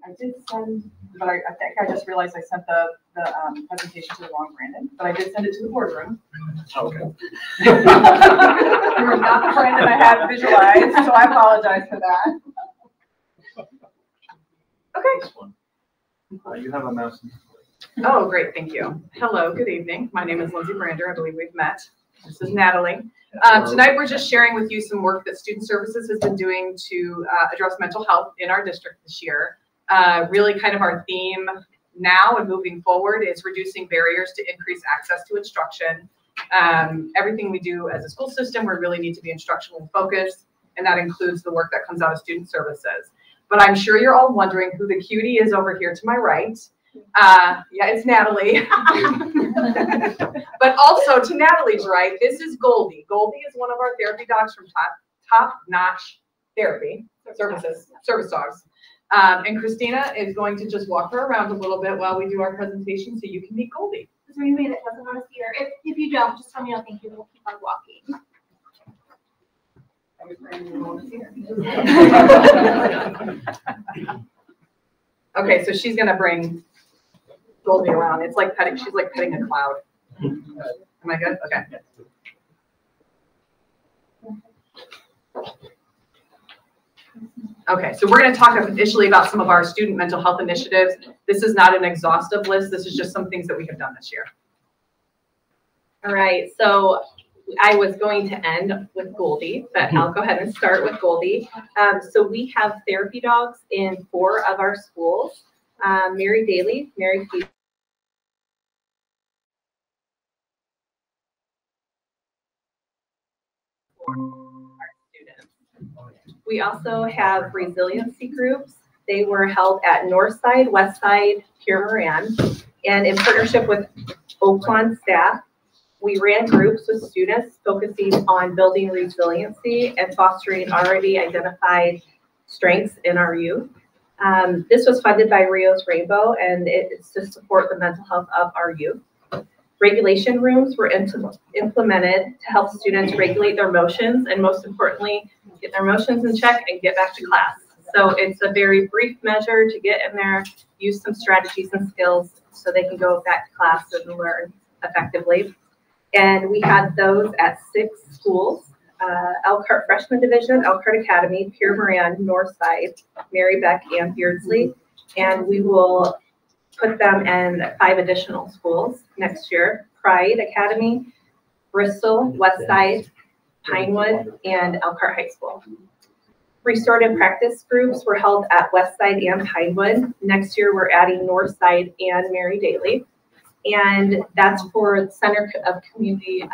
I did send, but I think I just realized I sent the presentation to the wrong Brandon, but I did send it to the boardroom. Okay. You were not the Brandon I had visualized, so I apologize for that. Okay. You have a mouse. Oh, great, thank you. Hello, good evening. My name is Lindsay Brander. I believe we've met. This is Natalie. Tonight we're just sharing with you some work that Student Services has been doing to address mental health in our district this year. Really kind of our theme now and moving forward is reducing barriers to increase access to instruction. Everything we do as a school system, we really need to be instructionally focused, and that includes the work that comes out of Student Services. But I'm sure you're all wondering who the cutie is over here to my right. Yeah, it's Natalie. But also to Natalie's right, this is Goldie. Goldie is one of our therapy dogs from Top-Notch Therapy Service dogs. And Christina is going to just walk her around a little bit while we do our presentation so you can meet Goldie. Is there anybody that doesn't want to see her? If you don't, just tell me no thank you, we'll keep on walking. Okay, so she's gonna bring Goldie around. It's like petting, she's like petting a cloud. Am I good? Okay. Okay, so we're going to talk initially about some of our student mental health initiatives. This is not an exhaustive list. This is just some things that we have done this year. All right, so I was going to end with Goldie, but I'll go ahead and start with Goldie. So we have therapy dogs in 4 of our schools. Mary Daly, Mary Keith, we also have resiliency groups. They were held at Northside, Westside, Pure Moran, and in partnership with Oaklawn staff, we ran groups with students focusing on building resiliency and fostering already identified strengths in our youth. This was funded by Rio's Rainbow, and it's to support the mental health of our youth. Regulation rooms were implemented to help students regulate their emotions and, most importantly, get their emotions in check and get back to class. So it's a very brief measure to get in there, use some strategies and skills so they can go back to class and learn effectively. And we had those at 6 schools: Elkhart Freshman Division, Elkhart Academy, Pure Moran, Northside, Mary Beck, and Beardsley. And we will put them in 5 additional schools next year: Pride Academy, Bristol, Westside, Pinewood, and Elkhart High School. Restorative practice groups were held at Westside and Pinewood. Next year, we're adding Northside and Mary Daly. And that's for the Center for Community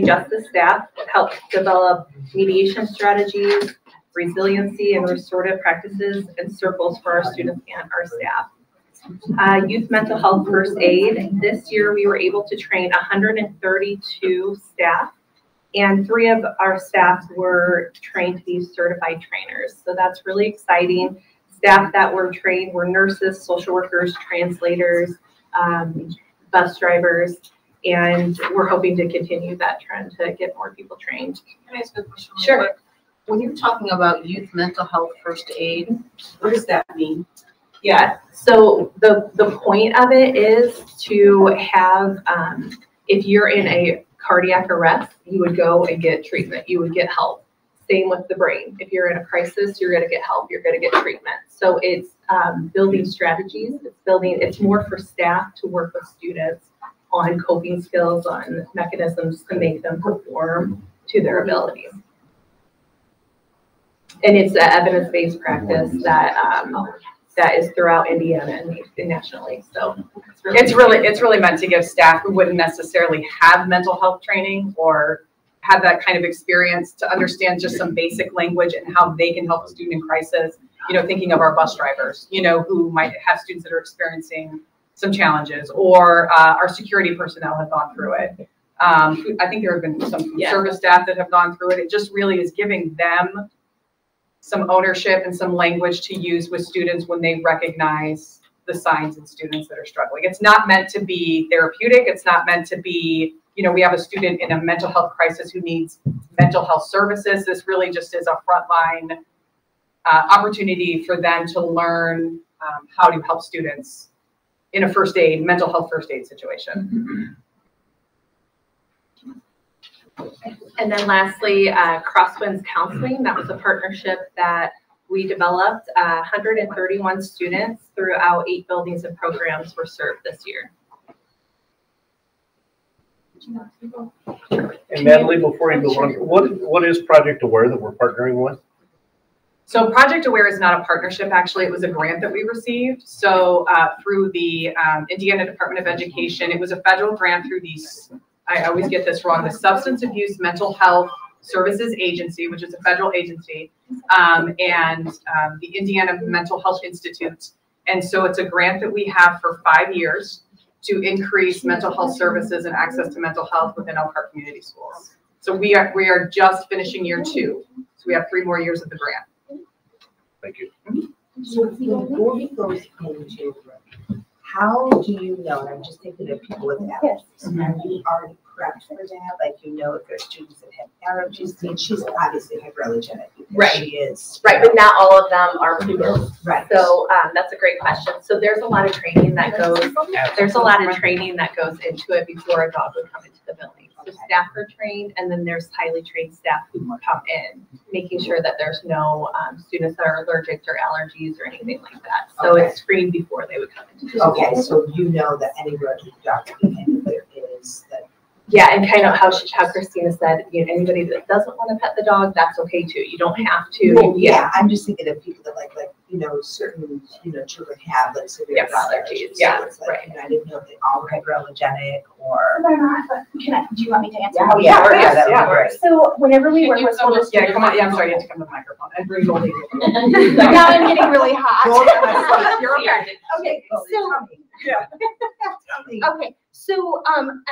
Justice staff that help develop mediation strategies, resiliency and restorative practices, and circles for our students and our staff. Youth mental health first aid. This year we were able to train 132 staff, and 3 of our staff were trained to be certified trainers. So that's really exciting. Staff that were trained were nurses, social workers, translators, bus drivers, and we're hoping to continue that trend to get more people trained. Can I ask a question? Sure. When you're talking about youth mental health first aid, what does that mean? Yeah, so the point of it is to have, if you're in a cardiac arrest, you would go and get treatment, you would get help. Same with the brain. If you're in a crisis, you're going to get help, you're going to get treatment. So it's building strategies, it's more for staff to work with students on coping skills, on mechanisms to make them perform to their abilities. And it's an evidence-based practice that that is throughout Indiana and nationally. So it's really meant to give staff who wouldn't necessarily have mental health training or have that kind of experience to understand just some basic language and how they can help a student in crisis. You know, thinking of our bus drivers, you know, who might have students that are experiencing some challenges, or our security personnel have gone through it. I think there have been some service staff that have gone through it. It just really is giving them some ownership and some language to use with students when they recognize the signs in students that are struggling. It's not meant to be therapeutic. It's not meant to be, you know, we have a student in a mental health crisis who needs mental health services. This really just is a frontline opportunity for them to learn how to help students in a mental health first aid situation. And then lastly, Crosswinds Counseling. That was a partnership that we developed. 131 students throughout 8 buildings and programs were served this year. And Natalie, before you go on, what is Project Aware that we're partnering with? So Project Aware is not a partnership, actually. It was a grant that we received. So through the Indiana Department of Education, it was a federal grant through I always get this wrong, the Substance Abuse Mental Health Services Agency, which is a federal agency, and the Indiana Mental Health Institute. And so it's a grant that we have for 5 years to increase mental health services and access to mental health within Elkhart Community Schools. So we are just finishing year 2. So we have 3 more years of the grant. Thank you. So before we go into, how do you know, and I'm just thinking of people with allergies, are you already prepped for that? Like, you know, if there's students that have allergies, and she's obviously hyperallergenic. Right. She is. Right, but not all of them are people. Right. So that's a great question. So there's a lot of training that goes, into it before a dog would come into the building. So staff are trained, and then there's highly trained staff who come in, making sure that there's no students that are allergic or allergies or anything like that. So it's screened before they would come into the school. Okay, so you know that anywhere the doctor can, there is that. Yeah, and kind of how Christina said, anybody that doesn't want to pet the dog, that's okay too. You don't have to. Well, yeah, I'm just thinking of people that like certain children have like severe allergies. Yeah, so it's like, I didn't know if they all were hyperallergenic or. They're not, but do you want me to answer? Oh yeah, that would be great. So whenever we work with school districts. Yeah, come on. Yeah, I'm sorry. You have to come to the microphone. And bring Goldie. Now I'm getting really hot. You're okay. Okay, okay, so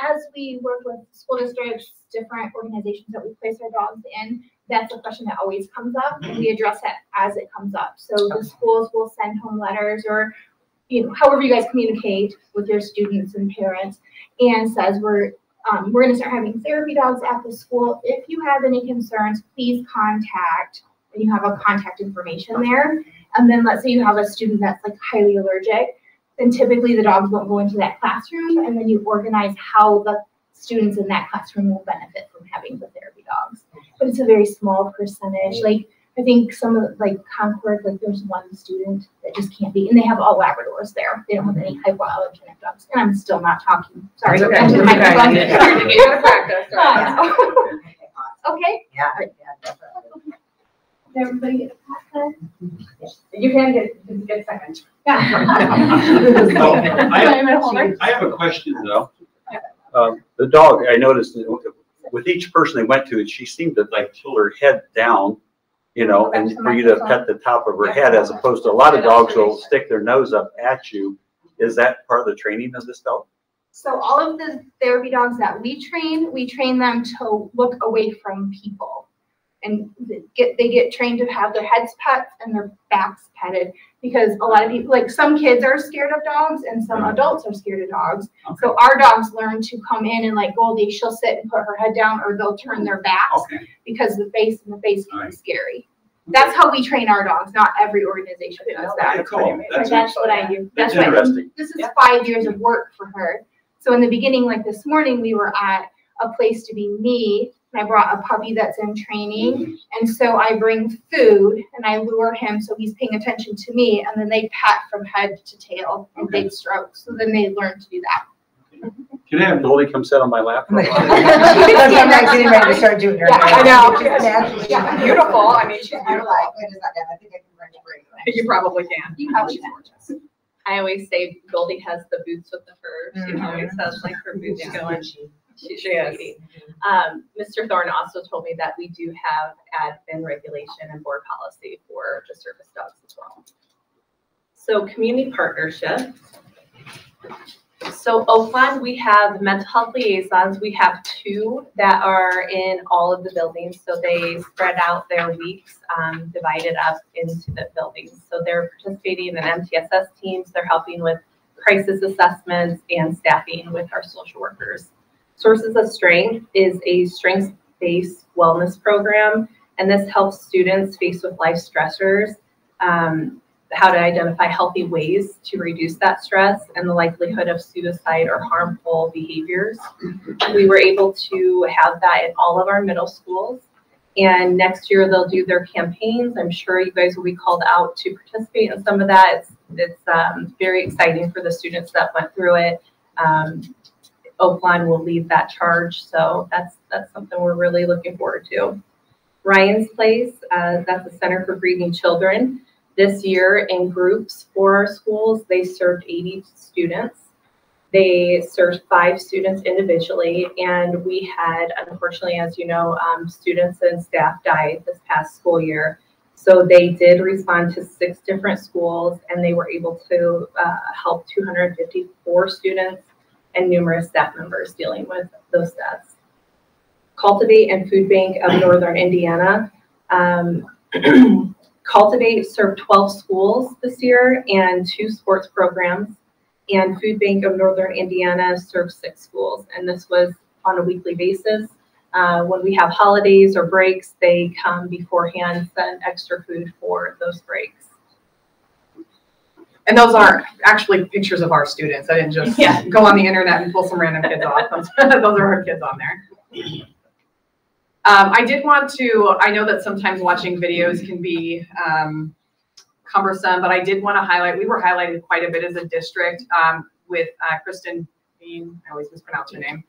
as we work with school districts, different organizations that we place our dogs in, that's a question that always comes up, and we address it as it comes up. So the schools will send home letters, or however you guys communicate with your students and parents, and says we're going to start having therapy dogs at the school. If you have any concerns, please contact, and you have a contact information there. And then let's say you have a student that's like highly allergic, then typically the dogs won't go into that classroom, and then you organize how the students in that classroom will benefit from having the therapy dogs. But it's a very small percentage. Like, I think some of Concord, there's one student that just can't be, and they have all Labradors there. They don't have any hypoallergenic dogs. And I'm still not talking. Sorry. Okay. To the microphone. You gotta practice. Okay. Yeah, definitely. Did everybody get a pass? You can get second. Yeah. I have a question though. The dog, I noticed with each person they went to, she seemed to tilt her head down, and for you to pet the top of her head, as opposed to a lot of dogs will stick their nose up at you. Is that part of the training of this dog? So all of the therapy dogs that we train them to look away from people. And they get trained to have their heads pet and their backs petted, because a lot of people, some kids are scared of dogs and some adults are scared of dogs. Okay. So our dogs learn to come in and Goldie, she'll sit and put her head down, or they'll turn their backs because the face can be scary. That's how we train our dogs. Not every organization does that. Cool. That's what I do. That's interesting. This is 5 years of work for her. So in the beginning, this morning, we were at a place to be me. And I brought a puppy that's in training. And so I bring food and I lure him so he's paying attention to me. And then they pat from head to tail and big strokes. So then they learn to do that. Can I have Goldie come sit on my lap? I'm getting ready to start doing her. Yeah, I know. Yeah, beautiful. I mean, she's beautiful. I think I can bring it. You probably can. You probably can. I always say Goldie has the boots with the fur. She always has her boots going. She is. Mr. Thorne also told me that we do have admin regulation and board policy for the service dogs as well. So community partnership. So Oakland, we have mental health liaisons. We have 2 that are in all of the buildings. So they spread out their weeks, divided up into the buildings. So they're participating in MTSS teams. They're helping with crisis assessments and staffing with our social workers. Sources of Strength is a strengths-based wellness program, and this helps students faced with life stressors how to identify healthy ways to reduce that stress and the likelihood of suicide or harmful behaviors. We were able to have that in all of our middle schools. And next year they'll do their campaigns. I'm sure you guys will be called out to participate in some of that. It's very exciting for the students that went through it. Oakland will lead that charge, so that's something we're really looking forward to. Ryan's Place, that's the Center for Grieving Children. This year in groups for our schools, they served 80 students. They served 5 students individually, and we had, unfortunately, as you know, students and staff died this past school year. So they did respond to 6 different schools, and they were able to help 254 students and numerous staff members dealing with those deaths. Cultivate and Food Bank of Northern Indiana. Cultivate served 12 schools this year and 2 sports programs, and Food Bank of Northern Indiana served 6 schools, and this was on a weekly basis. When we have holidays or breaks, they come beforehand, send extra food for those breaks. And those aren't actually pictures of our students. I didn't just go on the internet and pull some random kids off. Those are our kids on there. I did want to, I know that sometimes watching videos can be cumbersome, but I did want to highlight, we were highlighted quite a bit as a district with Kristen Bean, I always mispronounce her name,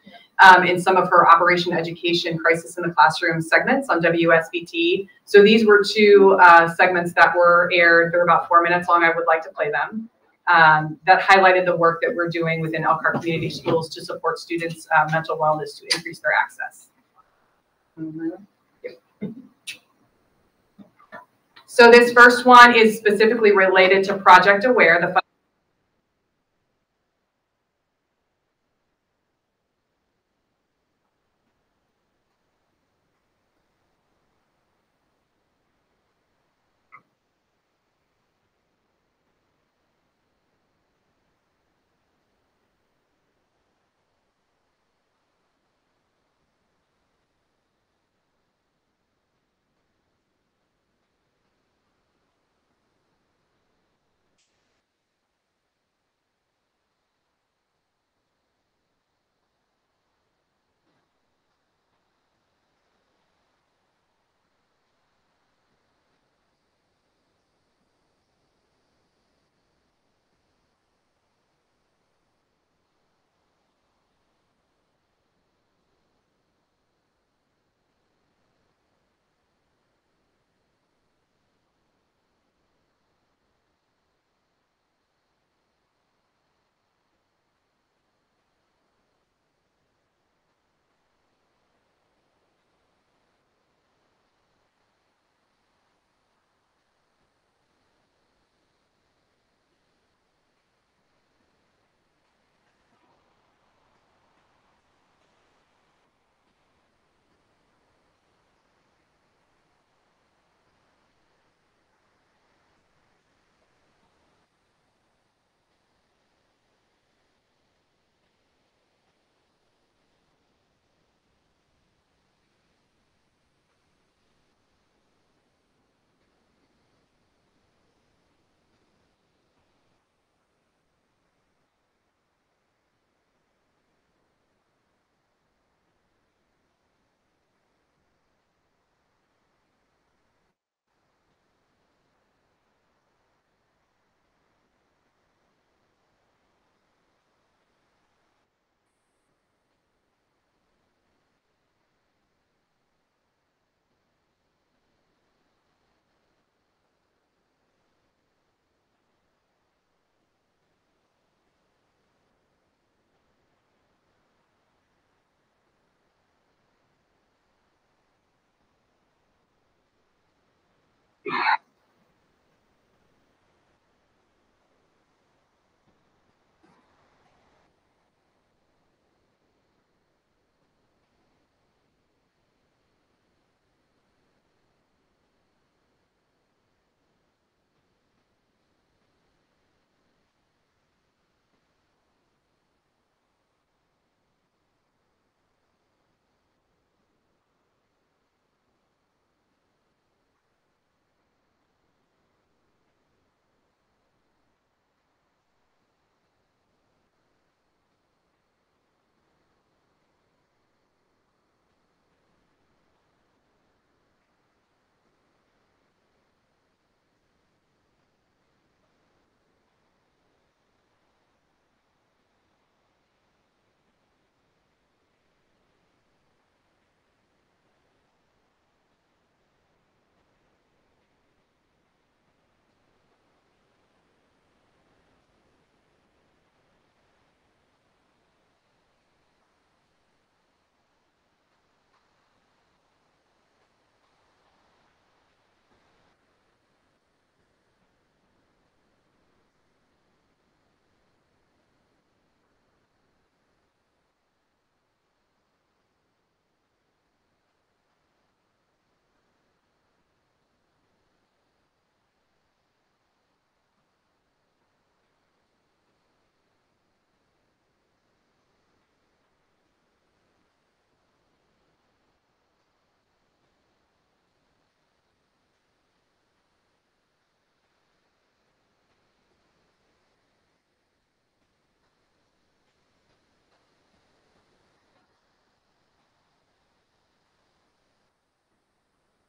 in some of her Operation Education Crisis in the Classroom segments on WSBT. So these were 2 segments that were aired. They're about 4 minutes long. I would like to play them. That highlighted the work that we're doing within Elkhart Community Schools to support students' mental wellness to increase their access. So this first one is specifically related to Project Aware, the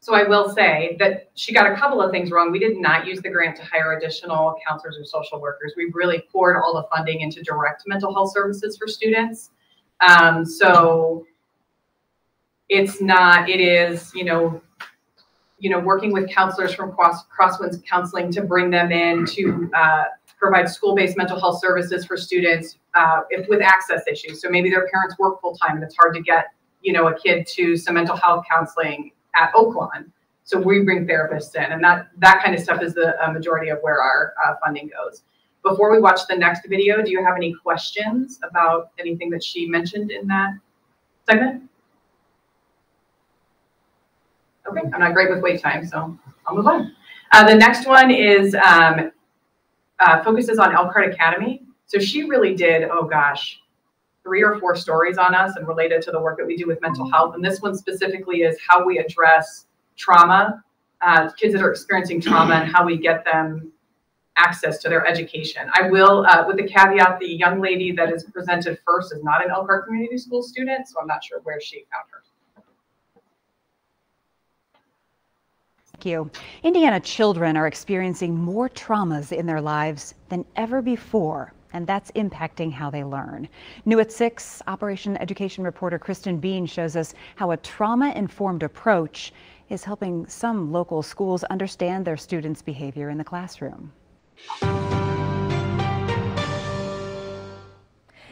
So I will say that she got a couple of things wrong. We did not use the grant to hire additional counselors or social workers. We really poured all the funding into direct mental health services for students. So it's not, it is, working with counselors from Crosswinds Counseling to bring them in to provide school-based mental health services for students with access issues. So maybe their parents work full-time and it's hard to get, a kid to some mental health counseling at Oaklawn. So we bring therapists in, and that kind of stuff is the majority of where our funding goes. Before we watch the next video, do you have any questions about anything that she mentioned in that segment? Okay, I'm not great with wait time, so I'll move on. The next one is focuses on Elkhart Academy. So she really did, 3 or 4 stories on us and related to the work that we do with mental health. And this one specifically is how we address trauma, kids that are experiencing trauma, and how we get them access to their education. I will, with the caveat, the young lady that is presented first is not an Elkhart Community School student, so I'm not sure where she found her. Thank you. Indiana children are experiencing more traumas in their lives than ever before, and that's impacting how they learn. New at 6, Operation Education reporter Kristen Bean shows us how a trauma-informed approach is helping some local schools understand their students' behavior in the classroom.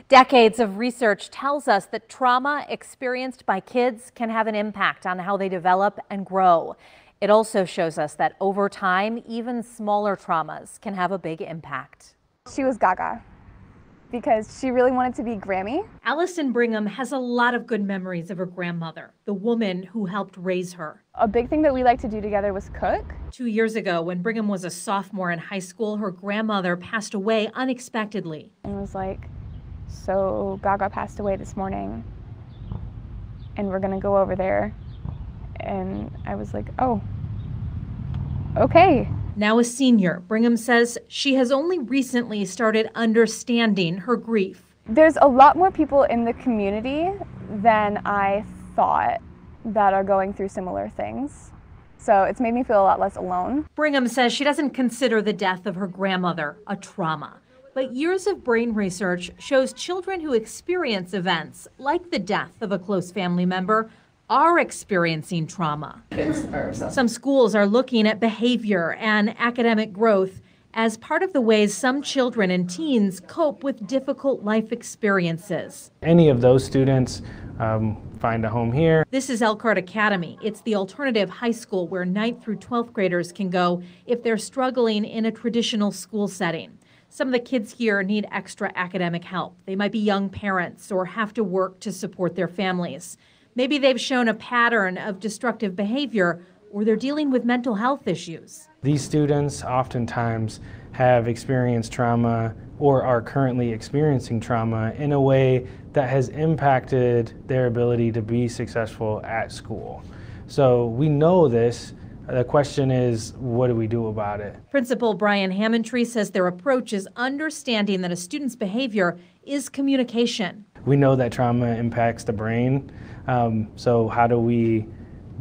Decades of research tells us that trauma experienced by kids can have an impact on how they develop and grow. It also shows us that over time, even smaller traumas can have a big impact. She was Gaga because she really wanted to be Grammy. Allison Brigham has a lot of good memories of her grandmother, the woman who helped raise her. A big thing that we liked to do together was cook. 2 years ago, when Brigham was a sophomore in high school, her grandmother passed away unexpectedly. And was like, so Gaga passed away this morning and we're gonna go over there. And I was like, oh, okay. Now a senior, Brigham says she has only recently started understanding her grief. There's a lot more people in the community than I thought that are going through similar things. So it's made me feel a lot less alone. Brigham says she doesn't consider the death of her grandmother a trauma. But years of brain research shows children who experience events like the death of a close family member are experiencing trauma. Some schools are looking at behavior and academic growth as part of the ways some children and teens cope with difficult life experiences. Any of those students find a home here. This is Elkhart Academy. It's the alternative high school where 9th through 12th graders can go if they're struggling in a traditional school setting. Some of the kids here need extra academic help. They might be young parents or have to work to support their families. Maybe they've shown a pattern of destructive behavior, or they're dealing with mental health issues. These students oftentimes have experienced trauma or are currently experiencing trauma in a way that has impacted their ability to be successful at school. So we know this. The question is, what do we do about it? Principal Brian Hammondtree says their approach is understanding that a student's behavior is communication. We know that trauma impacts the brain. So how do we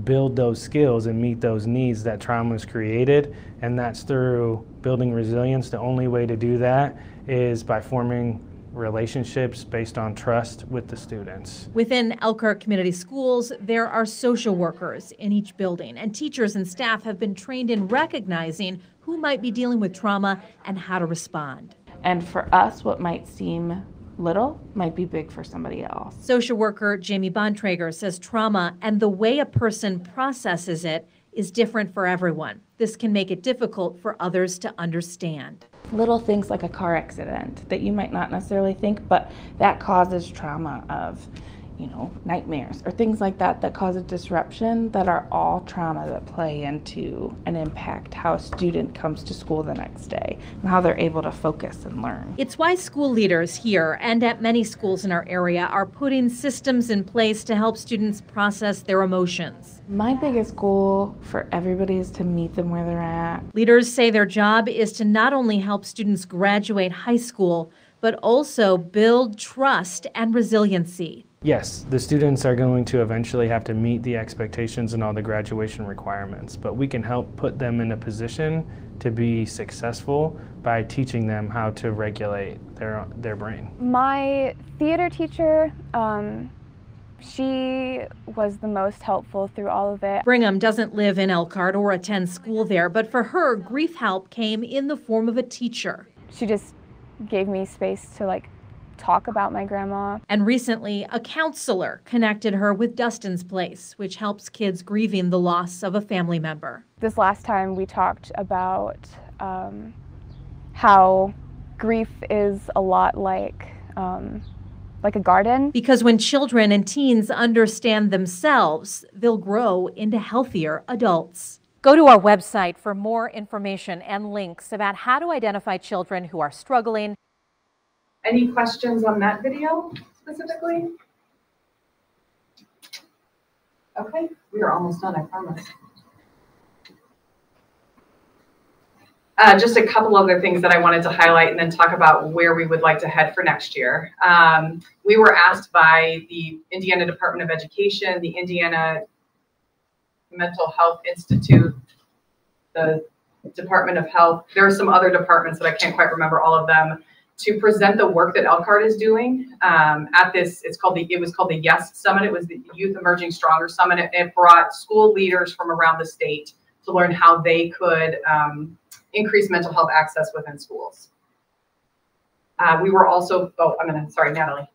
build those skills and meet those needs that trauma has created? And that's through building resilience. The only way to do that is by forming relationships based on trust with the students. Within Elkhart Community Schools, there are social workers in each building, and teachers and staff have been trained in recognizing who might be dealing with trauma and how to respond. And for us, what might seem little might be big for somebody else. Social worker Jamie Bontrager says trauma and the way a person processes it is different for everyone. This can make it difficult for others to understand. Little things like a car accident that you might not necessarily think, but that causes trauma of, nightmares or things like that that cause a disruption, that are all trauma that play into and impact how a student comes to school the next day and how they're able to focus and learn. It's why school leaders here and at many schools in our area are putting systems in place to help students process their emotions. My biggest goal for everybody is to meet them where they're at. Leaders say their job is to not only help students graduate high school, but also build trust and resiliency. Yes, the students are going to eventually have to meet the expectations and all the graduation requirements, but we can help put them in a position to be successful by teaching them how to regulate their brain. My theater teacher, she was the most helpful through all of it. Brigham doesn't live in Elkhart or attend school there, but for her, grief help came in the form of a teacher. She just gave me space to talk about my grandma. And recently, a counselor connected her with Dustin's Place, which helps kids grieving the loss of a family member. This last time we talked about how grief is a lot like a garden. Because when children and teens understand themselves, they'll grow into healthier adults. Go to our website for more information and links about how to identify children who are struggling. Any questions on that video specifically? Okay, we are almost done, I promise. Just a couple other things that I wanted to highlight and then talk about where we would like to head for next year. We were asked by the Indiana Department of Education, the Indiana Mental Health Institute, the Department of Health. There are some other departments that I can't quite remember all of them, to present the work that Elkhart is doing at this. It was called the YES Summit. It was the Youth Emerging Stronger Summit. It brought school leaders from around the state to learn how they could increase mental health access within schools. We were also, sorry, Natalie.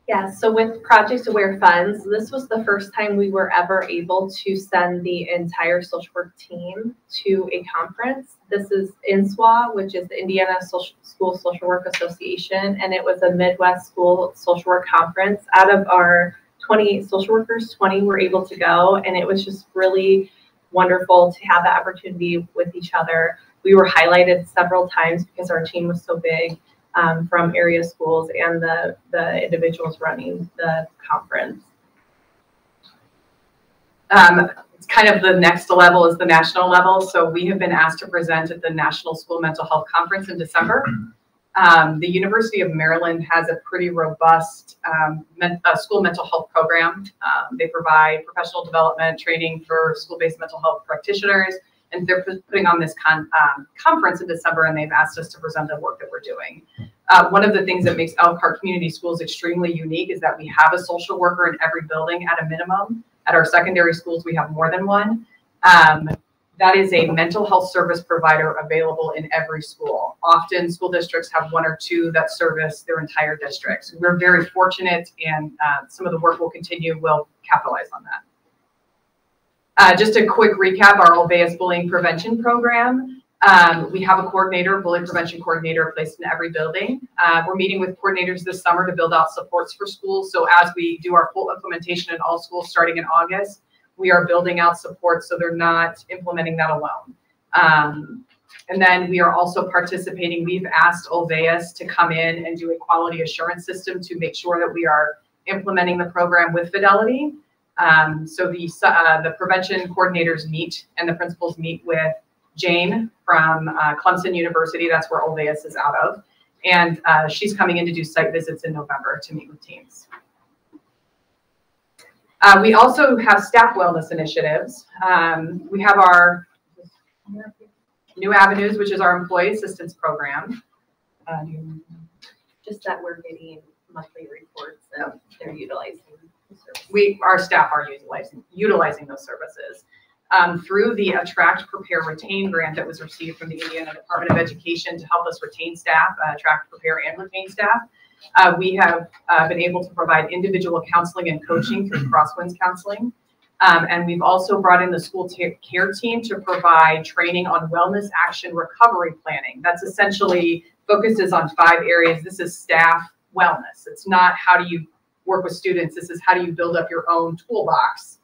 Yeah, so with Project Aware Funds, this was the first time we were ever able to send the entire social work team to a conference. This is INSWA, which is the Indiana School Social Work Association, and it was a Midwest School Social Work Conference. Out of our 28 social workers, 20 were able to go, and it was just really wonderful to have the opportunity with each other. We were highlighted several times because our team was so big. From area schools and the individuals running the conference. It's kind of the next level is the national level. So we have been asked to present at the National School Mental Health Conference in December. The University of Maryland has a pretty robust school mental health program. They provide professional development training for school-based mental health practitioners. And they're putting on this conference in December, and they've asked us to present the work that we're doing. One of the things that makes Elkhart Community Schools extremely unique is that we have a social worker in every building at a minimum. At our secondary schools, we have more than one. That is a mental health service provider available in every school. Often school districts have one or two that service their entire districts. We're very fortunate, and some of the work will continue. We'll capitalize on that. Just a quick recap, our Olveus Bullying Prevention Program. We have a coordinator, bullying prevention coordinator placed in every building. We're meeting with coordinators this summer to build out supports for schools. So as we do our full implementation in all schools starting in August, we are building out support so they're not implementing that alone. And then we are also participating. We've asked Olveus to come in and do a quality assurance system to make sure that we are implementing the program with fidelity. So the prevention coordinators meet and the principals meet with Jane from Clemson University. That's where Olveus is out of. And she's coming in to do site visits in November to meet with teams. We also have staff wellness initiatives. We have our New Avenues, which is our employee assistance program. Just that we're getting monthly reports that they're utilizing. Our staff are utilizing those services. Through the Attract, Prepare, Retain grant that was received from the Indiana Department of Education to help us retain staff, attract, prepare, and retain staff, we have been able to provide individual counseling and coaching through Crosswinds Counseling. And we've also brought in the school care team to provide training on wellness action recovery planning. That's essentially focuses on 5 areas. This is staff wellness. It's not how do you work with students. This is how do you build up your own toolbox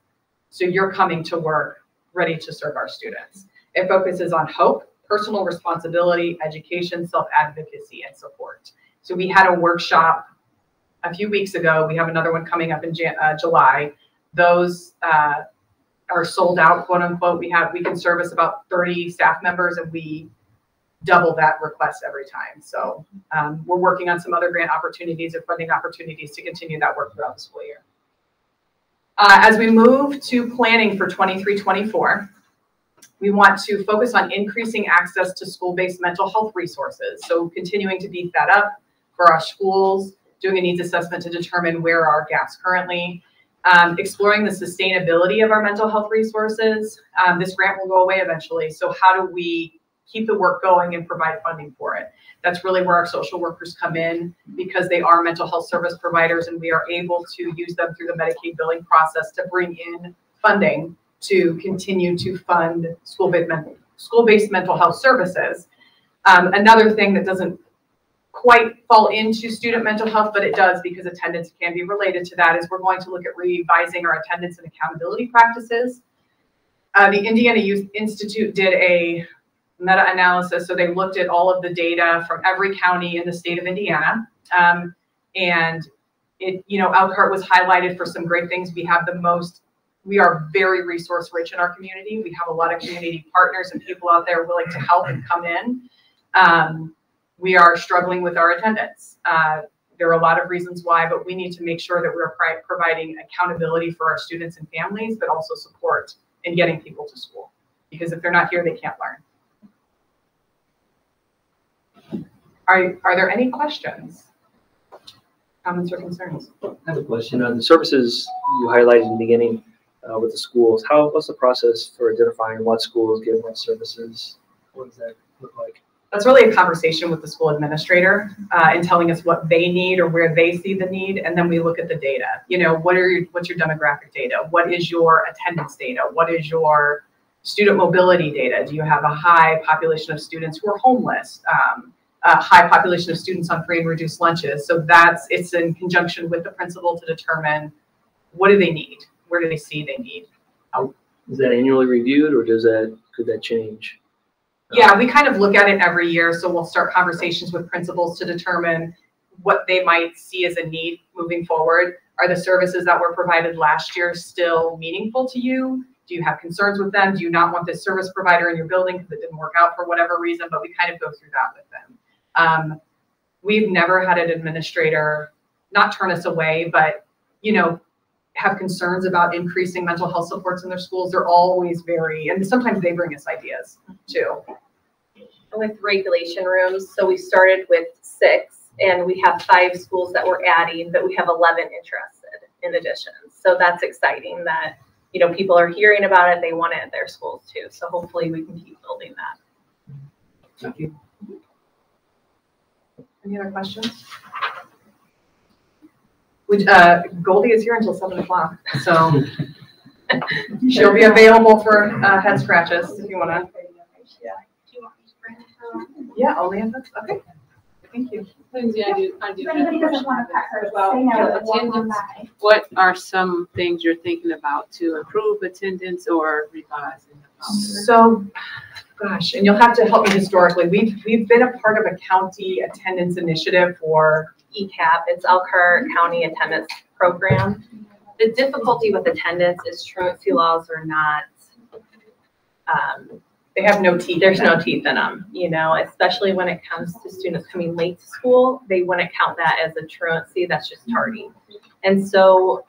so you're coming to work ready to serve our students. It focuses on hope, personal responsibility, education, self-advocacy, and support. So we had a workshop a few weeks ago. We have another one coming up in July. Those are sold out, quote unquote. We can service about 30 staff members, and we double that request every time. So we're working on some other grant opportunities or funding opportunities to continue that work throughout the school year. As we move to planning for 23-24, we want to focus on increasing access to school-based mental health resources. So continuing to beef that up for our schools, doing a needs assessment to determine where are our gaps currently, exploring the sustainability of our mental health resources. This grant will go away eventually. So how do we keep the work going and provide funding for it? That's really where our social workers come in, because they are mental health service providers, and we are able to use them through the Medicaid billing process to bring in funding to continue to fund school-based mental health services. Another thing that doesn't quite fall into student mental health, but it does because attendance can be related to that, is we're going to look at revising our attendance and accountability practices. The Indiana Youth Institute did a meta-analysis, so they looked at all of the data from every county in the state of Indiana, and Elkhart was highlighted for some great things. We are very resource rich in our community. We have a lot of community partners and people out there willing to help and come in. We are struggling with our attendance. There are a lot of reasons why, but we need to make sure that we're providing accountability for our students and families, but also support in getting people to school. Because if they're not here, they can't learn. Are there any questions, comments, or concerns? I have a question. The services you highlighted in the beginning with the schools, what's the process for identifying what schools get what services? What does that look like? That's really a conversation with the school administrator and telling us what they need or where they see the need, and then we look at the data. What's your demographic data? What is your attendance data? What is your student mobility data? Do you have a high population of students who are homeless? A high population of students on free and reduced lunches? So it's in conjunction with the principal to determine what do they need? Where do they see they need? Is that annually reviewed, or could that change? Yeah, we kind of look at it every year. So we'll start conversations with principals to determine what they might see as a need moving forward. Are the services that were provided last year still meaningful to you? Do you have concerns with them? Do you not want this service provider in your building because it didn't work out for whatever reason? But we kind of go through that with them. We've never had an administrator not turn us away, but have concerns about increasing mental health supports in their schools. They're always and sometimes they bring us ideas too. With regulation rooms, so we started with 6, and we have 5 schools that we're adding, but we have 11 interested in addition. So that's exciting that people are hearing about it. They want it at their schools too. So hopefully we can keep building that. Thank you. Any other questions? Goldie is here until 7 o'clock, so she'll be available for head scratches if you want to. Yeah, only if that's okay. Thank you. Lindsay, I do have Anybody doesn't want to pet her, about say no, attendance. What are some things you're thinking about to improve attendance or revise in the policy? So, gosh, and you'll have to help me historically. We've been a part of a county attendance initiative for ECAP. It's Elkhart County Attendance Program. The difficulty with attendance is truancy laws are not. They have no teeth. There's no teeth in them, especially when it comes to students coming late to school. They wouldn't count that as a truancy. That's just tardy. And so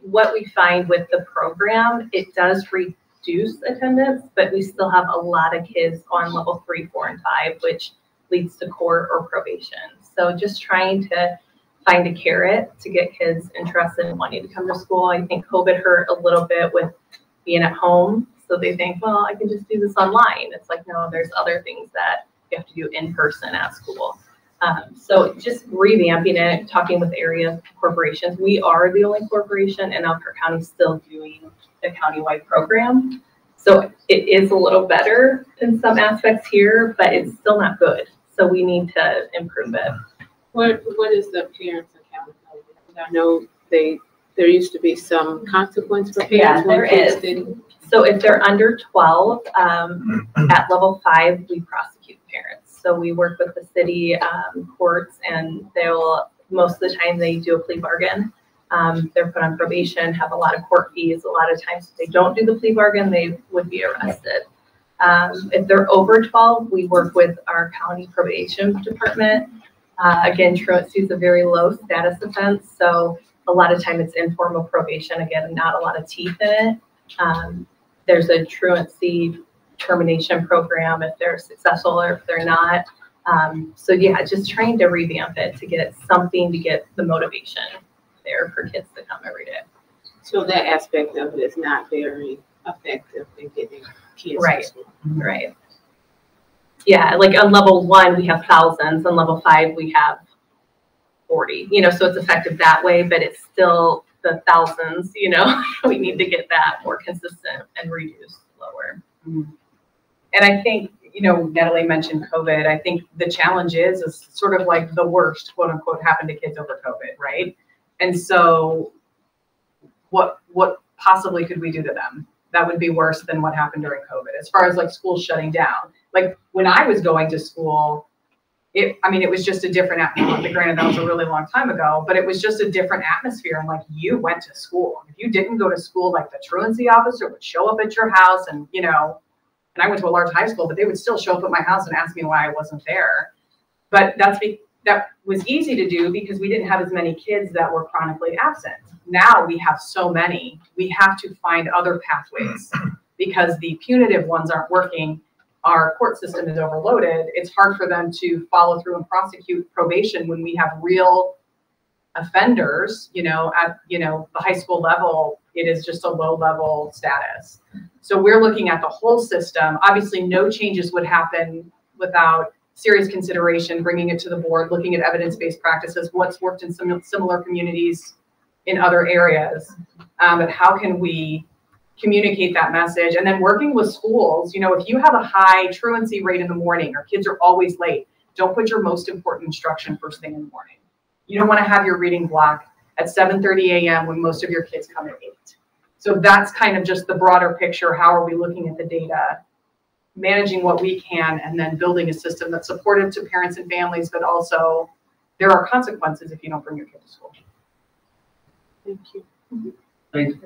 what we find with the program, it does reduce attendance, but we still have a lot of kids on level 3, 4, and 5, which leads to court or probation. So just trying to find a carrot to get kids interested in wanting to come to school. I think COVID hurt a little bit with being at home. So they think, well, I can just do this online. It's like, no, there's other things that you have to do in person at school. So just revamping it, talking with area corporations. We are the only corporation in Elkhart County still doing a countywide program. So it is a little better in some aspects here, but it's still not good. So we need to improve it. What is the parents' accountability? I know there used to be some consequence for parents. Yeah, there is. So if they're under 12, at level 5, we prosecute parents. So we work with the city courts, and most of the time they do a plea bargain. They're put on probation, have a lot of court fees. A lot of times if they don't do the plea bargain, they would be arrested. If they're over 12, we work with our county probation department. Again, truancy is a very low status offense, so a lot of time it's informal probation. Again, not a lot of teeth in it. There's a truancy termination program if they're successful or if they're not. So yeah, just trying to revamp it to get something to get the motivation there for kids to come every day. So that aspect of it is not very effective in getting kids Right. to school. Right. Yeah, like on level 1 we have thousands, on level 5 we have 40. You know, so it's effective that way, but it's still the thousands. You know, we need to get that more consistent and reduce lower. And I think, you know, Natalie mentioned COVID. I think the challenge is sort of like the worst, quote unquote, happened to kids over COVID, right? And so what possibly could we do to them that would be worse than what happened during COVID, as far as like schools shutting down? Like when I was going to school, it was just a different atmosphere. Granted, that was a really long time ago, but it was just a different atmosphere. And like, you went to school. If you didn't go to school, like the truancy officer would show up at your house, and, you know, and I went to a large high school, but they would still show up at my house and ask me why I wasn't there. But that was easy to do because we didn't have as many kids that were chronically absent. Now we have so many, we have to find other pathways because the punitive ones aren't working. Our court system is overloaded. It's hard for them to follow through and prosecute probation when we have real offenders, you know, at, you know, the high school level. It is just a low level status. So we're looking at the whole system. Obviously no changes would happen without serious consideration, bringing it to the board, looking at evidence-based practices, what's worked in some similar communities in other areas, but how can we communicate that message? And then working with schools, you know, if you have a high truancy rate in the morning or kids are always late, don't put your most important instruction first thing in the morning. You don't want to have your reading block at 7:30 a.m. when most of your kids come at 8. So that's kind of just the broader picture. How are we looking at the data, managing what we can, and then building a system that's supportive to parents and families, but also there are consequences if you don't bring your kid to school. Thank you. Thanks.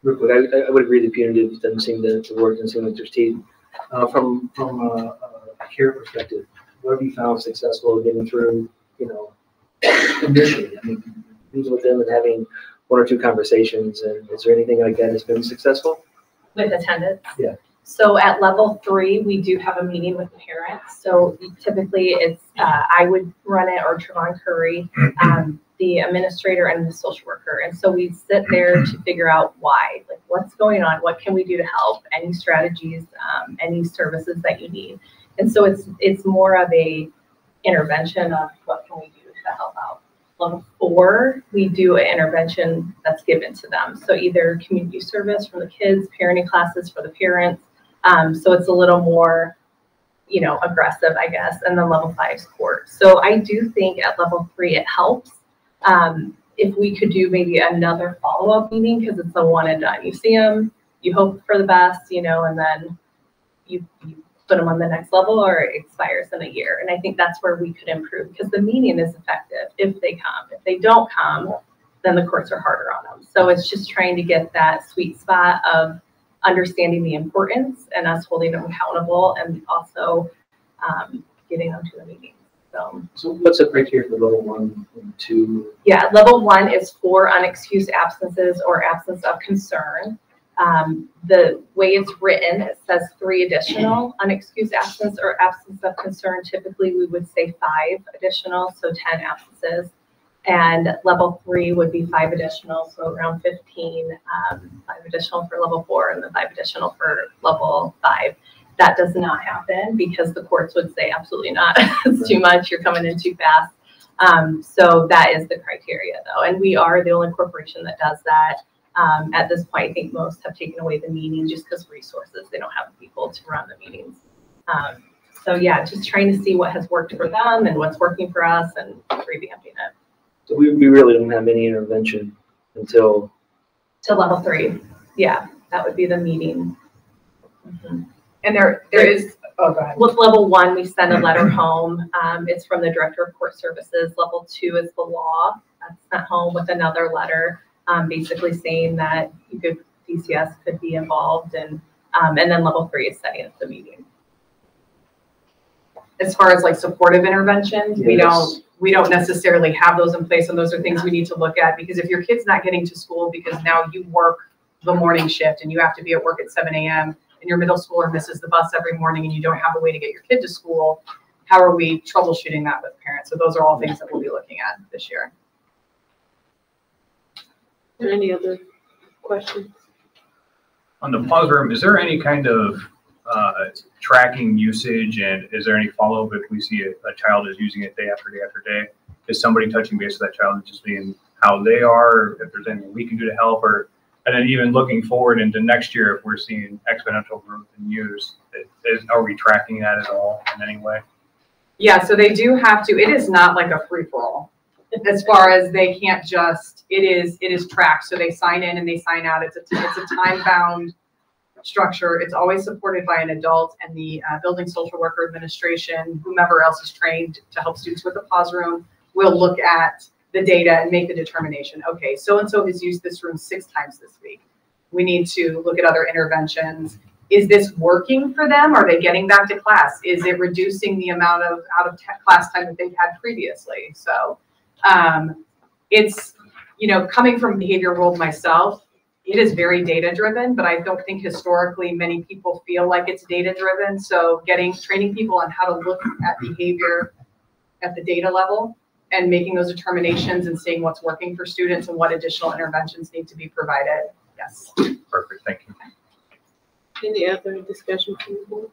Real quick, I would agree the punitive doesn't seem to work, doesn't seem like there's teeth. From a care perspective, what have you found successful getting through, you know, initially? I mean, meeting with them and having 1 or 2 conversations, and is there anything like that that's been successful? With attendance? Yeah. So at level 3, we do have a meeting with the parents. So typically it's, I would run it, or Trevon Curry, the administrator and the social worker. And so we sit there to figure out why, like what's going on, what can we do to help, any strategies, any services that you need. And so it's more of a intervention of what can we do to help out. Level 4, we do an intervention that's given to them. So either community service from the kids, parenting classes for the parents. So it's a little more, you know, aggressive, I guess, and then level 5 is court. So I do think at level 3 it helps. If we could do maybe another follow-up meeting, because it's a one and done. You see them, you hope for the best, you know, and then you put them on the next level, or it expires in a year. And I think that's where we could improve, because the meeting is effective if they come. If they don't come, then the courts are harder on them. So it's just trying to get that sweet spot of understanding the importance and us holding them accountable, and also getting them to the meeting. So what's the criteria for level 1 and 2? Yeah, level 1 is for unexcused absences or absence of concern. The way it's written, it says 3 additional unexcused absence or absence of concern. Typically, we would say 5 additional, so 10 absences. And level 3 would be 5 additional, so around 15, 5 additional for level 4, and then 5 additional for level 5. That does not happen because the courts would say absolutely not. It's too much. You're coming in too fast. So that is the criteria, though. And we are the only corporation that does that. At this point, I think most have taken away the meeting just because resources. They don't have people to run the meetings. So yeah, just trying to see what has worked for them and what's working for us and revamping it. So we really don't have any intervention until to level 3. Yeah, that would be the meeting. Mm-hmm. And there is, oh, go ahead. With level 1, we send a letter home. It's from the Director of Court Services. Level 2 is the law. That's sent home with another letter, basically saying that ECS could be involved, and And then level 3 is setting up the meeting. As far as like supportive interventions, Yes. we don't necessarily have those in place, and those are things we need to look at, because if your kid's not getting to school because now you work the morning shift and you have to be at work at 7 a.m. and your middle schooler misses the bus every morning and you don't have a way to get your kid to school, how are we troubleshooting that with parents? So those are all things that we'll be looking at this year. Are there any other questions? On the pause room, is there any kind of tracking usage, and is there any follow-up if we see a child is using it day after day after day? Is somebody touching base with that child and just seeing how they are, or if there's anything we can do to help, or and then even looking forward into next year, if we're seeing exponential growth in use, are we tracking that at all in any way? Yeah, so they do have to. It is not like a free-for-all as far as they can't just. It is tracked. So they sign in and they sign out. It's a time-bound structure. It's always supported by an adult, and the building social worker administration, whomever else is trained to help students with the pause room, will look at the data and make the determination. Okay, so-and-so has used this room 6 times this week. We need to look at other interventions. Is this working for them? Are they getting back to class? Is it reducing the amount of out-of-class time that they've had previously? So it's, coming from behavior world myself, it is very data-driven, but I don't think historically many people feel like it's data-driven. So training people on how to look at behavior at the data level and making those determinations and seeing what's working for students and what additional interventions need to be provided. Yes. Perfect, thank you. Any other discussion from the board?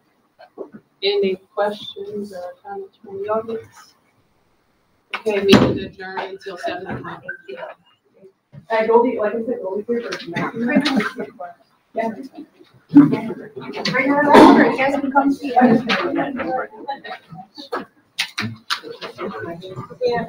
Any questions or comments from the audience? Okay, meeting adjourned until 7 o'clock. Goldie, like I said, Goldie first. Yeah. Bring her over, you guys can come see us. Yeah.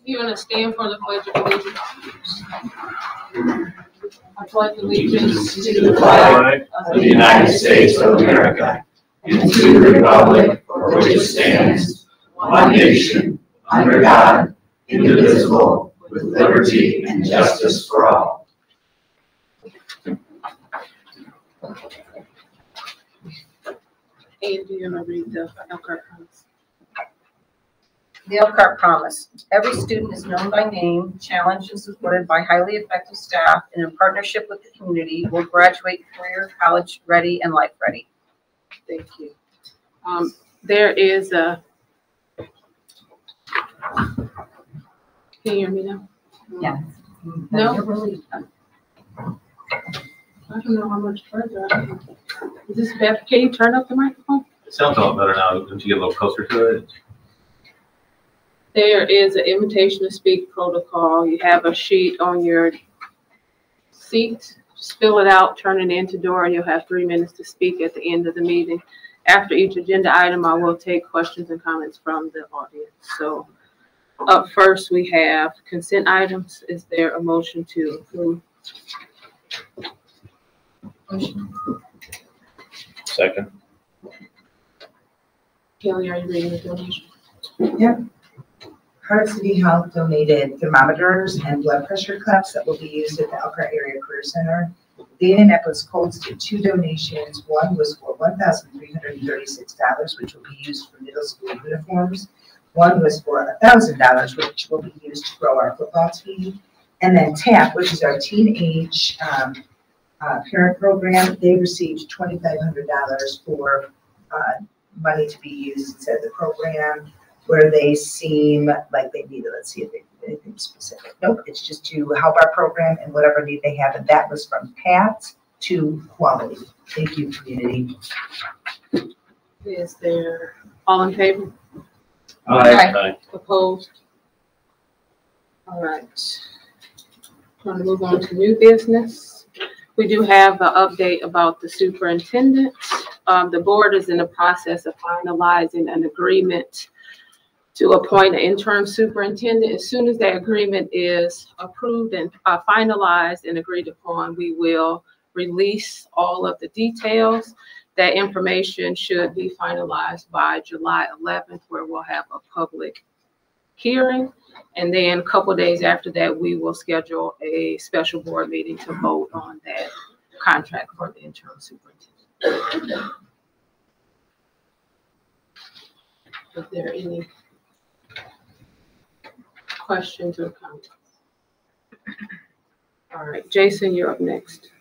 You're gonna stand for the Pledge of Allegiance. I pledge allegiance to the flag of the United States of America and to the republic for which it stands, one nation, under God, indivisible, with liberty and justice for all. And you're gonna read the Elkhart Promise. The Elkhart Promise. Every student is known by name, challenged and supported by highly effective staff, and in partnership with the community will graduate career, college ready, and life ready. Thank you. There is a, can you hear me now? Yeah. No? I don't know how much further. Is this better? Can you turn up the microphone? It sounds a lot better now. Don't you get a little closer to it? There is an invitation to speak protocol. You have a sheet on your seat. Just fill it out, turn it in to Dora. You'll have 3 minutes to speak at the end of the meeting. After each agenda item, I will take questions and comments from the audience. So up first, we have consent items. Is there a motion to approve? Motion. Second. Kelly, are you reading the donation? Yep. Heart City Health donated thermometers and blood pressure cuffs that will be used at the Elkhart Area Career Center. Dana Nicholas Colts did 2 donations. One was for $1,336, which will be used for middle school uniforms. One was for $1,000, which will be used to grow our football team. And then TAP, which is our teenage parent program, they received $2,500 for money to be used inside the program where they seem like they need it. Let's see if they do anything specific. Nope, it's just to help our program and whatever need they have. And that was from Pat to Quality. Thank you, community. Is there all in favor? Aye. Opposed? All right. Going to move on to new business. We do have an update about the superintendent. The board is in the process of finalizing an agreement to appoint an interim superintendent. As soon as that agreement is approved and finalized and agreed upon, we will release all of the details. That information should be finalized by July 11th, where we'll have a public hearing. And then a couple of days after that, we will schedule a special board meeting to vote on that contract for the interim superintendent. Is there any questions or comments? All right, Jason, you're up next.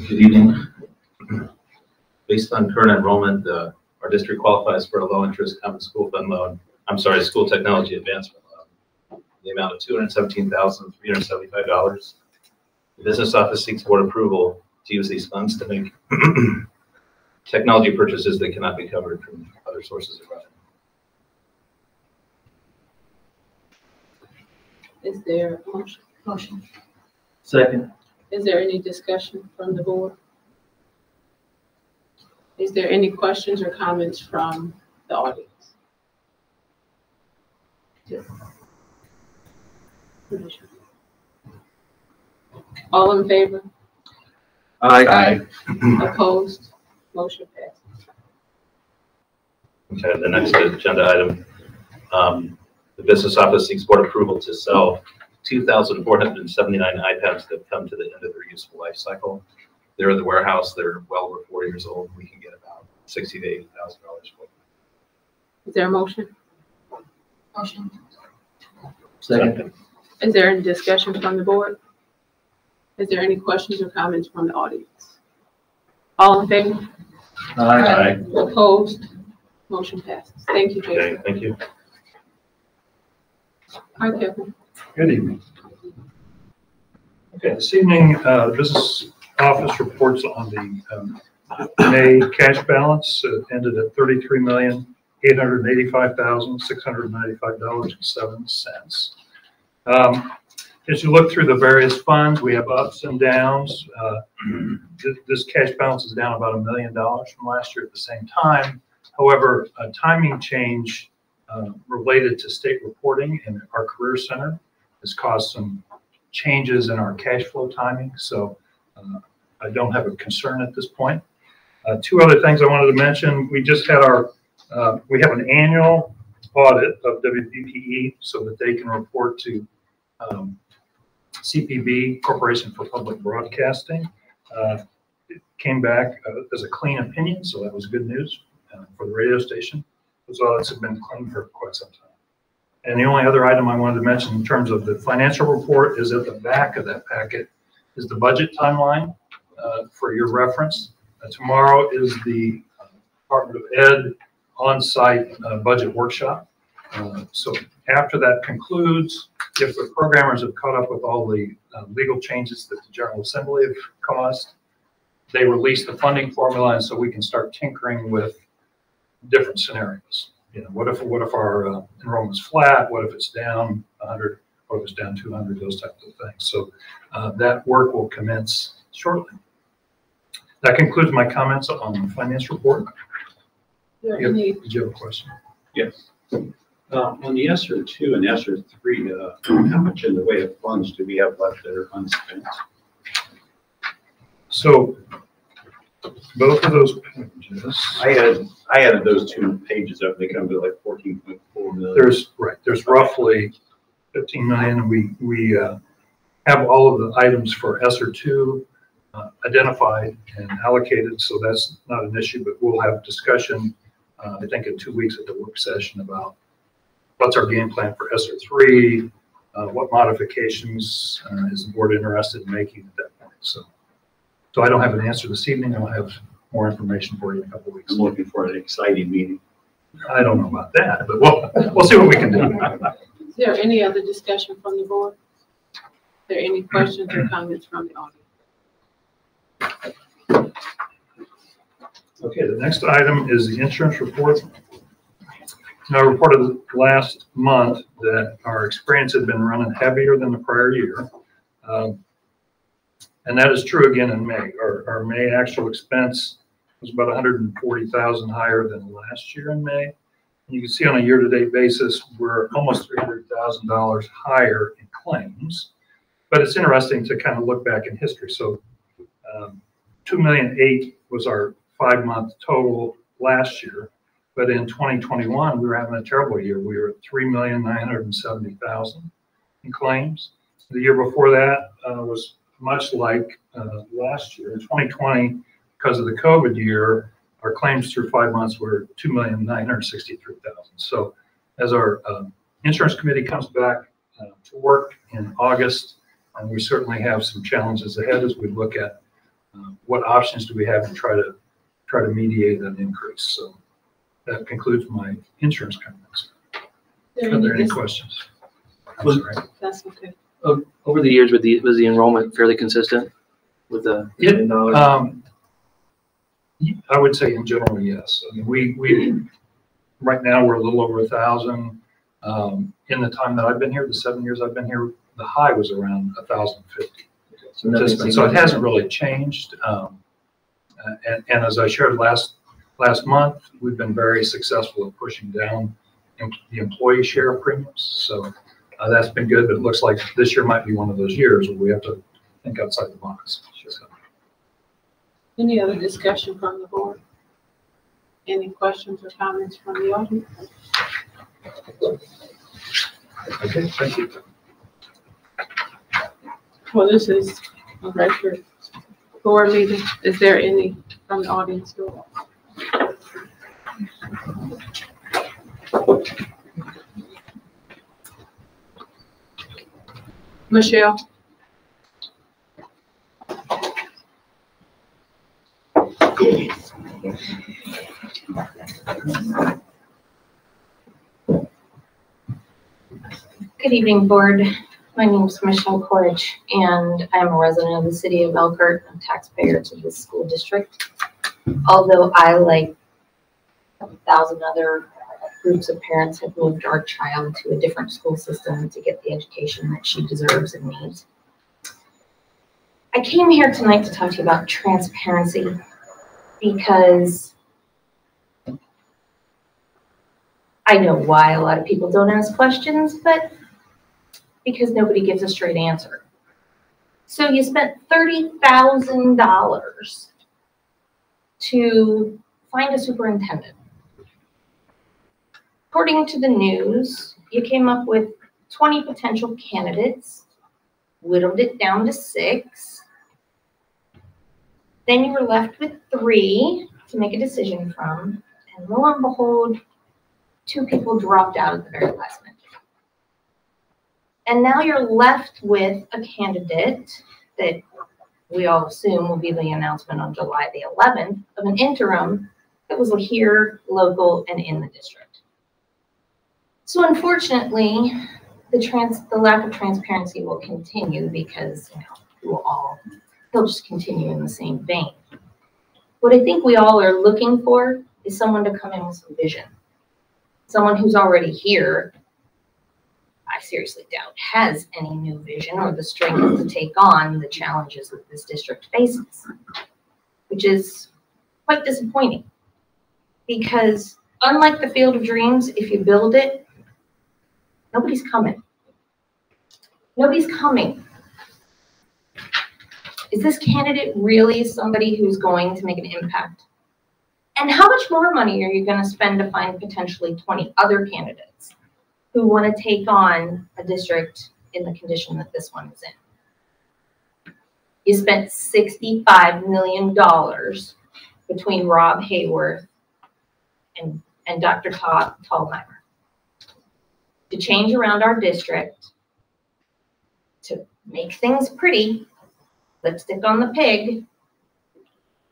Good evening. Based on current enrollment, our district qualifies for a low-interest common school fund loan. School technology advancement loan, the amount of $217,375. The business office seeks board approval to use these funds to make technology purchases that cannot be covered from other sources of revenue. Is there a motion? Motion. Second. Is there any discussion from the board? Is there any questions or comments from the audience? Yes. All in favor? Aye. Opposed? Motion passes. Okay, the next agenda item. The business office seeks board approval to sell 2,479 iPads that have come to the end of their useful life cycle. They're in the warehouse. They're well over 4 years old. We can get about $60,000 to $80,000 for them. Is there a motion? Motion. Second. Is there any discussion from the board? Is there any questions or comments from the audience? All in favor? Aye. Opposed? Motion passes. Thank you, Jason. Okay, thank you. Hi, Kevin. Good evening. Okay, this evening, business office reports on the May cash balance. It ended at $33,885,695.07. As you look through the various funds, we have ups and downs. This cash balance is down about $1 million from last year at the same time. However, a timing change related to state reporting in our Career Center has caused some changes in our cash flow timing. So I don't have a concern at this point. Two other things I wanted to mention. We just had we have an annual audit of WPPE so that they can report to CPB, Corporation for Public Broadcasting. It came back as a clean opinion, so that was good news for the radio station. Those audits have been clean for quite some time. And the only other item I wanted to mention in terms of the financial report is at the back of that packet is the budget timeline for your reference. Tomorrow is the Department of Ed on-site budget workshop. So after that concludes, if the programmers have caught up with all the legal changes that the General Assembly have caused, they release the funding formula, and so we can start tinkering with different scenarios. You know, what if our enrollment's flat? What if it's down 100? What if it's down 200? Those types of things. So that work will commence shortly. That concludes my comments on the finance report. Did you have a question? Yes. On the ESSER 2 and ESSER 3, how much in the way of funds do we have left that are unspent? So both of those pages. I added those 2 pages up. They come to like 14.4 million. There's roughly 15 million. We have all of the items for ESSER 2 identified and allocated, so that's not an issue. But we'll have discussion, I think, in 2 weeks at the work session about what's our game plan for ESSER 3, what modifications is the board interested in making at that point. So I don't have an answer this evening. I'll have more information for you in a couple of weeks. I'm looking for an exciting meeting. I don't know about that, but we'll see what we can do. Is there any other discussion from the board? Are there any questions or comments from the audience? Okay, the next item is the insurance report. Now, I reported last month that our experience had been running heavier than the prior year. And that is true again in May. Our May actual expense was about 140,000 higher than last year in May. And you can see on a year-to-date basis, we're almost $300,000 higher in claims. But it's interesting to kind of look back in history. So $2.8 million was our 5-month total last year. But in 2021, we were having a terrible year. We were at $3,970,000 in claims. The year before that was much like last year. In 2020, because of the COVID year, our claims through 5 months were $2,963,000. So as our insurance committee comes back to work in August, and we certainly have some challenges ahead as we look at what options do we have to try to mediate an increase. So that concludes my insurance comments. Are there any questions? That's okay. Over the years, was the enrollment fairly consistent with the $1 million? I would say in general, yes. I mean, we right now we're a little over 1,000. In the time that I've been here, the 7 years I've been here, the high was around 1,050. So it hasn't really changed. And as I shared last month, we've been very successful at pushing down the employee share premiums. So that's been good, but it looks like this year might be one of those years where we have to think outside the box. So. Any other discussion from the board? Any questions or comments from the audience? Okay, thank you. Well, this is a record board meeting. Is there any from the audience? Michelle? Good evening, board. My name is Michelle Corridge, and I'm a resident of the city of Elkhart, a taxpayer to this school district. Although I, like 1,000 other groups of parents, have moved our child to a different school system to get the education that she deserves and needs. I came here tonight to talk to you about transparency because I know why a lot of people don't ask questions, but because nobody gives a straight answer. So you spent $30,000 to find a superintendent. According to the news, you came up with 20 potential candidates, whittled it down to 6. Then you were left with 3 to make a decision from, and lo and behold, 2 people dropped out at the very last minute. And now you're left with a candidate that we all assume will be the announcement on July the 11th of an interim that was here, local, and in the district. So unfortunately, the lack of transparency will continue because they'll just continue in the same vein. What I think we all are looking for is someone to come in with some vision. Someone who's already here, I seriously doubt, has any new vision or the strength to take on the challenges that this district faces, which is quite disappointing. Because unlike the Field of Dreams, if you build it, nobody's coming. Nobody's coming. Is this candidate really somebody who's going to make an impact? And how much more money are you going to spend to find potentially 20 other candidates who want to take on a district in the condition that this one is in? You spent $65 million between Rob Hayworth and Dr. Tallheimer to change around our district, to make things pretty, lipstick on the pig,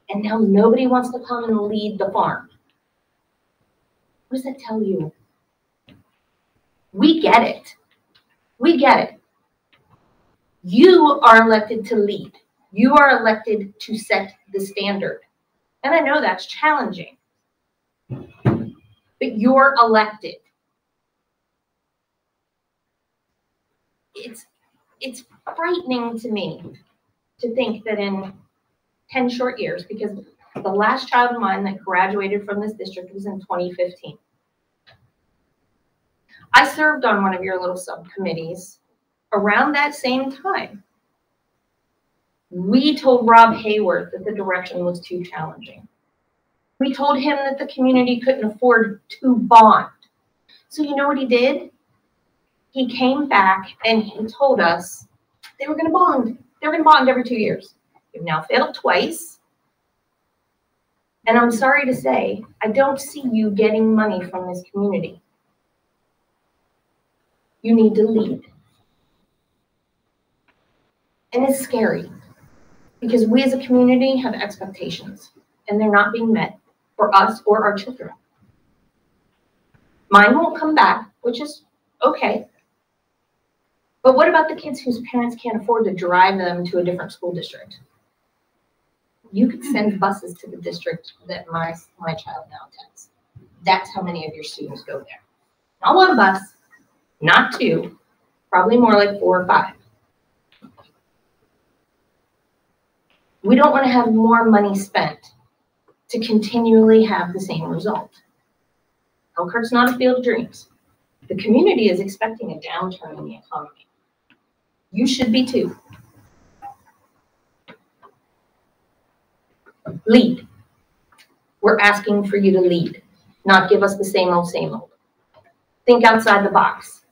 and now nobody wants to come and lead the farm. What does that tell you? We get it. We get it. You are elected to lead. You are elected to set the standard. And I know that's challenging, but you're elected. It's frightening to me to think that in 10 short years, because the last child of mine that graduated from this district was in 2015. I served on one of your little subcommittees around that same time. We told Rob Hayworth that the direction was too challenging. We told him that the community couldn't afford to bond. So you know what he did? He came back and he told us they were going to bond. They were going to bond every 2 years. You've now failed twice. And I'm sorry to say, I don't see you getting money from this community. You need to lead. And it's scary because we as a community have expectations and they're not being met for us or our children. Mine won't come back, which is okay. But what about the kids whose parents can't afford to drive them to a different school district? You could send buses to the district that my child now attends. That's how many of your students go there. Not one bus, not 2, probably more like 4 or 5. We don't want to have more money spent to continually have the same result. Elkhart's not a field of dreams. The community is expecting a downturn in the economy. You should be too. Lead. We're asking for you to lead, not give us the same old, same old. Think outside the box.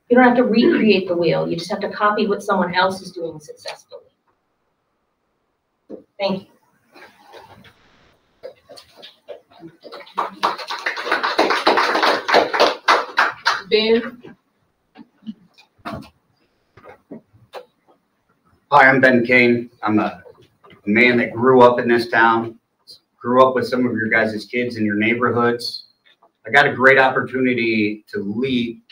You don't have to recreate the wheel. You just have to copy what someone else is doing successfully. Thank you. Ben? Hi, I'm Ben Kane. I'm a man that grew up in this town, grew up with some of your guys' kids in your neighborhoods. I got a great opportunity to leave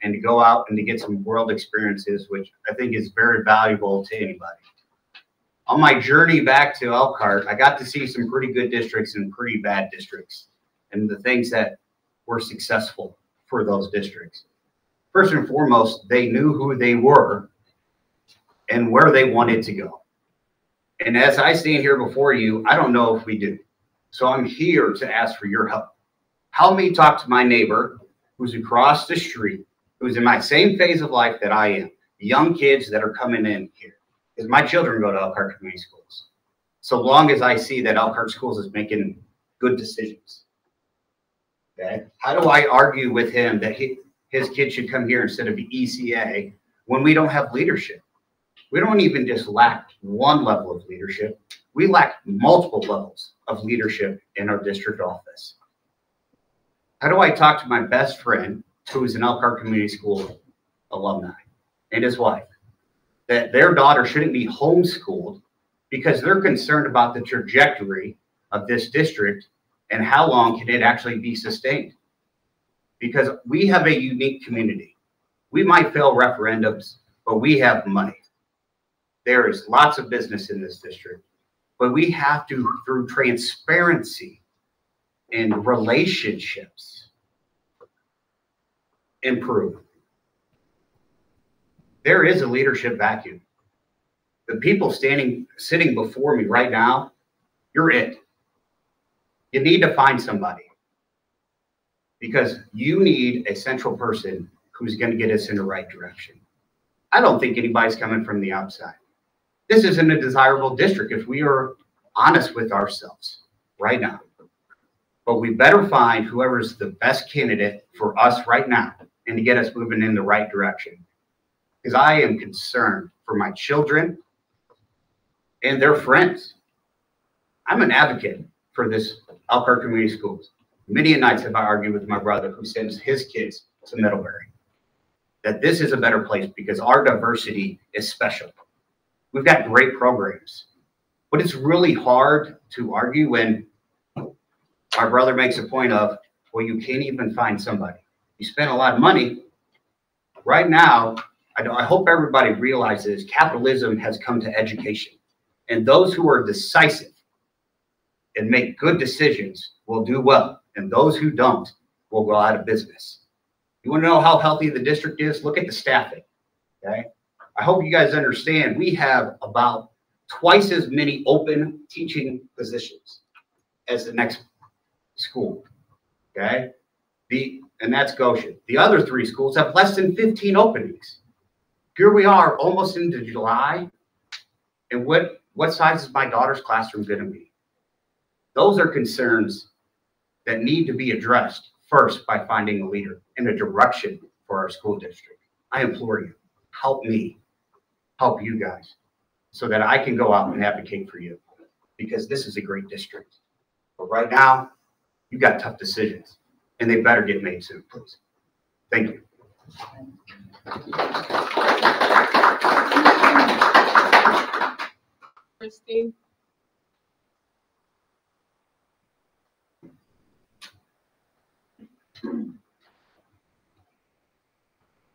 and to go out and to get some world experiences, which I think is very valuable to anybody. On my journey back to Elkhart, I got to see some pretty good districts and pretty bad districts and the things that were successful for those districts. First and foremost, they knew who they were and where they wanted to go. And as I stand here before you, I don't know if we do. So I'm here to ask for your help. Help me talk to my neighbor who's across the street, who's in my same phase of life that I am. Young kids that are coming in here. Because my children go to Elkhart Community Schools. So long as I see that Elkhart Schools is making good decisions. Okay? How do I argue with him that his kid should come here instead of the ECA when we don't have leadership? We don't even just lack one level of leadership. We lack multiple levels of leadership in our district office. How do I talk to my best friend who is an Elkhart Community School alumni and his wife that their daughter shouldn't be homeschooled because they're concerned about the trajectory of this district and how long can it actually be sustained? Because we have a unique community. We might fail referendums, but we have money. There is lots of business in this district, but we have to, through transparency and relationships, improve. There is a leadership vacuum. The people sitting before me right now, you're it. You need to find somebody because you need a central person who's going to get us in the right direction. I don't think anybody's coming from the outside. This isn't a desirable district if we are honest with ourselves right now. But we better find whoever's the best candidate for us right now and to get us moving in the right direction. Because I am concerned for my children and their friends. I'm an advocate for this Elkhart Community Schools. Many nights have I argued with my brother who sends his kids to Middlebury that this is a better place because our diversity is special. We've got great programs, but it's really hard to argue when my brother makes a point of, well, you can't even find somebody. You spend a lot of money. Right now, I hope everybody realizes capitalism has come to education. And those who are decisive and make good decisions will do well. And those who don't will go out of business. You want to know how healthy the district is? Look at the staffing, okay? I hope you guys understand we have about twice as many open teaching positions as the next school, okay? And that's Goshen. The other three schools have less than 15 openings. Here we are almost into July. And what size is my daughter's classroom going to be? Those are concerns that need to be addressed first by finding a leader and a direction for our school district. I implore you, help me, help you guys so that I can go out and advocate for you because this is a great district. But right now, you got tough decisions and they better get made soon, please. Thank you. Christine?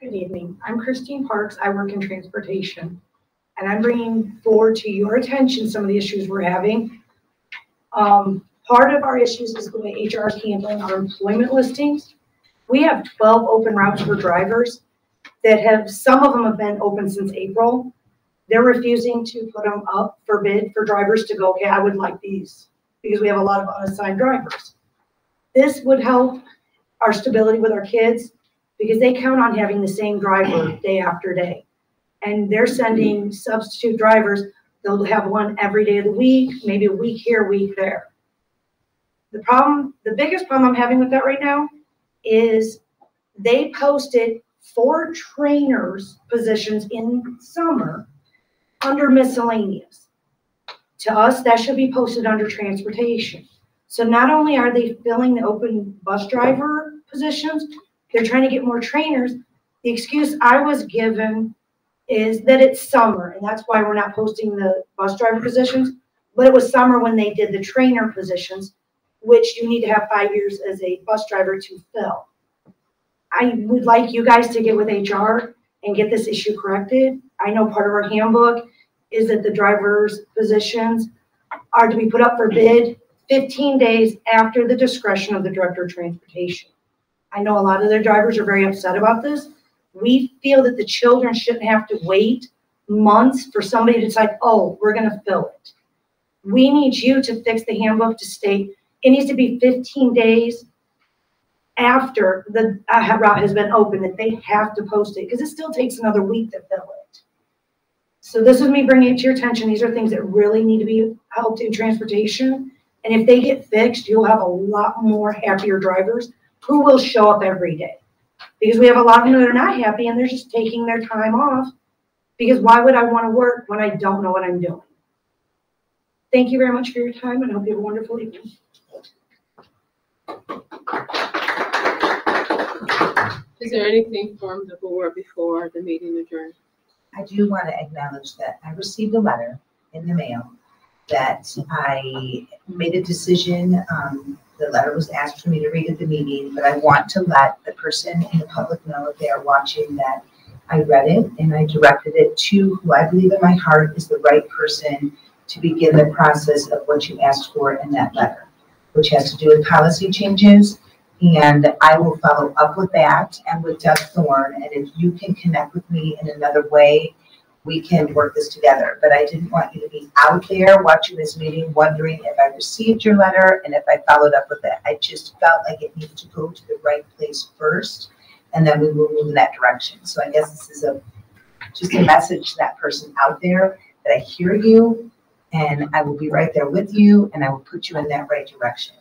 Good evening. I'm Christine Parks. I work in transportation. And I'm bringing forward to your attention some of the issues we're having. Part of our issues is the way HR is handling our employment listings. We have 12 open routes for drivers that have, some of them have been open since April. They're refusing to put them up for bid for drivers to go, okay, I would like these because we have a lot of unassigned drivers. This would help our stability with our kids because they count on having the same driver day after day. And they're sending substitute drivers. They'll have one every day of the week, maybe a week here, a week there. The biggest problem I'm having with that right now is they posted 4 trainers positions in summer under miscellaneous. To us, that should be posted under transportation. So not only are they filling the open bus driver positions, they're trying to get more trainers. The excuse I was given is that it's summer, and that's why we're not posting the bus driver positions. But it was summer when they did the trainer positions, which you need to have 5 years as a bus driver to fill. I would like you guys to get with HR and get this issue corrected. I know part of our handbook is that the driver's positions are to be put up for bid 15 days after the discretion of the director of transportation. I know a lot of their drivers are very upset about this. We feel that the children shouldn't have to wait months for somebody to decide, oh, we're going to fill it. We need you to fix the handbook to state it needs to be 15 days after the route has been open, that they have to post it, because it still takes another week to fill it. So this is me bringing it to your attention. These are things that really need to be helped in transportation. And if they get fixed, you'll have a lot more happier drivers who will show up every day. Because we have a lot of them that are not happy and they're just taking their time off. Because why would I want to work when I don't know what I'm doing? Thank you very much for your time, and I hope you have a wonderful evening. Is there anything from the board before the meeting adjourned? I do want to acknowledge that I received a letter in the mail that I made a decision. The letter was asked for me to read at the meeting, but I want to let the person in the public know if they are watching that I read it and I directed it to who I believe in my heart is the right person to begin the process of what you asked for in that letter, which has to do with policy changes. And I will follow up with that and with Doug Thorne. And if you can connect with me in another way, we can work this together. But I didn't want you to be out there watching this meeting wondering if I received your letter and if I followed up with it. I just felt like it needed to go to the right place first, and then we will move in that direction. So I guess this is just a message to that person out there that I hear you, and I will be right there with you, and I will put you in that right direction.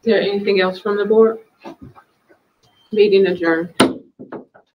Is there anything else from the board? Meeting adjourned.